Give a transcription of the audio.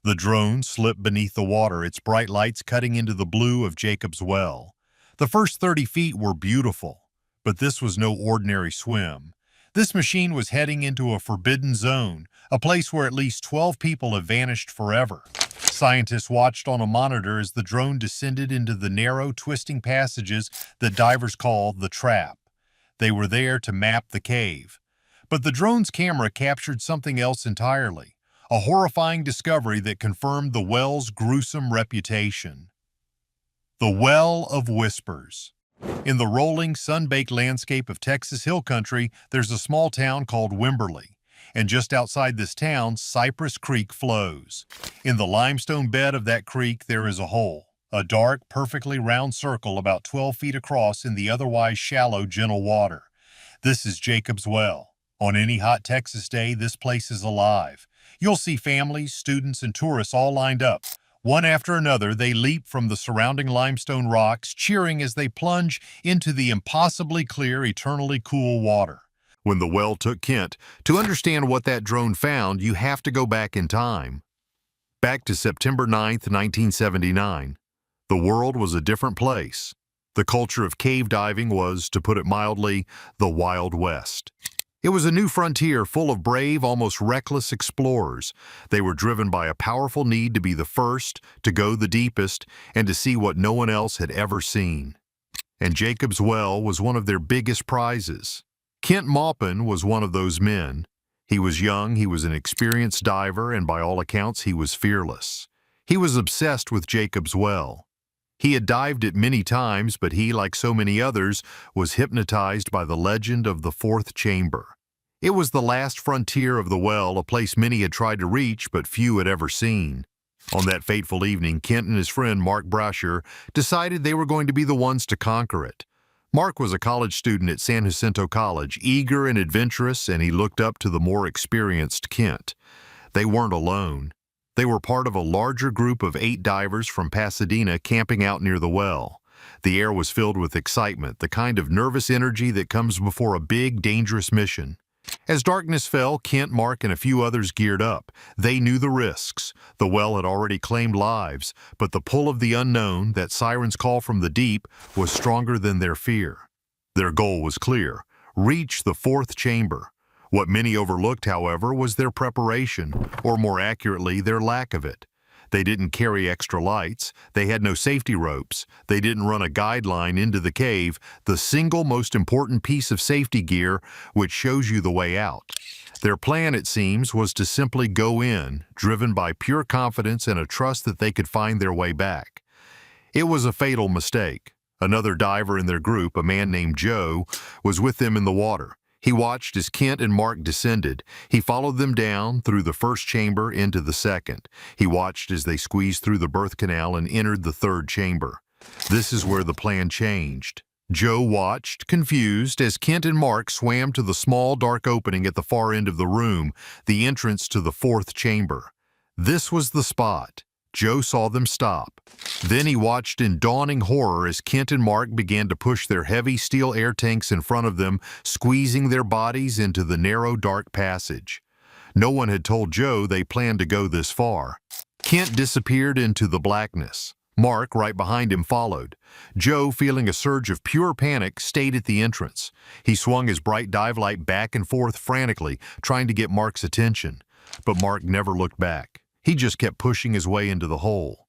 The drone slipped beneath the water, its bright lights cutting into the blue of Jacob's well. The first 30 feet were beautiful, but this was no ordinary swim. This machine was heading into a forbidden zone, a place where at least 12 people have vanished forever. Scientists watched on a monitor as the drone descended into the narrow, twisting passages that divers call the trap. They were there to map the cave. But the drone's camera captured something else entirely, a horrifying discovery that confirmed the well's gruesome reputation. The Well of Whispers. In the rolling, sun-baked landscape of Texas Hill Country, there's a small town called Wimberley. And just outside this town, Cypress Creek flows. In the limestone bed of that creek, there is a hole, a dark, perfectly round circle about 12 feet across in the otherwise shallow, gentle water. This is Jacob's Well. On any hot Texas day, this place is alive. You'll see families, students, and tourists all lined up. One after another, they leap from the surrounding limestone rocks, cheering as they plunge into the impossibly clear, eternally cool water. When the well took Kent, to understand what that drone found, you have to go back in time. Back to September 9th, 1979. The world was a different place. The culture of cave diving was, to put it mildly, the Wild West. It was a new frontier full of brave, almost reckless explorers. They were driven by a powerful need to be the first, to go the deepest, and to see what no one else had ever seen. And Jacob's Well was one of their biggest prizes. Kent Maupin was one of those men. He was young, he was an experienced diver, and by all accounts, he was fearless. He was obsessed with Jacob's Well. He had dived it many times, but he, like so many others, was hypnotized by the legend of the fourth chamber. It was the last frontier of the well, a place many had tried to reach, but few had ever seen. On that fateful evening, Kent and his friend Mark Brasher decided they were going to be the ones to conquer it. Mark was a college student at San Jacinto College, eager and adventurous, and he looked up to the more experienced Kent. They weren't alone. They were part of a larger group of 8 divers from Pasadena camping out near the well. The air was filled with excitement, the kind of nervous energy that comes before a big, dangerous mission. As darkness fell, Kent, Mark, and a few others geared up. They knew the risks. The well had already claimed lives, but the pull of the unknown, that siren's call from the deep, was stronger than their fear. Their goal was clear: reach the fourth chamber. What many overlooked, however, was their preparation, or more accurately, their lack of it. They didn't carry extra lights, they had no safety ropes, they didn't run a guideline into the cave, the single most important piece of safety gear which shows you the way out. Their plan, it seems, was to simply go in, driven by pure confidence and a trust that they could find their way back. It was a fatal mistake. Another diver in their group, a man named Joe, was with them in the water. He watched as Kent and Mark descended. He followed them down through the first chamber into the second. He watched as they squeezed through the birth canal and entered the third chamber. This is where the plan changed. Joe watched, confused, as Kent and Mark swam to the small, dark opening at the far end of the room, the entrance to the fourth chamber. This was the spot. Joe saw them stop. Then he watched in dawning horror as Kent and Mark began to push their heavy steel air tanks in front of them, squeezing their bodies into the narrow, dark passage. No one had told Joe they planned to go this far. Kent disappeared into the blackness. Mark, right behind him, followed. Joe, feeling a surge of pure panic, stayed at the entrance. He swung his bright dive light back and forth frantically, trying to get Mark's attention. But Mark never looked back. He just kept pushing his way into the hole.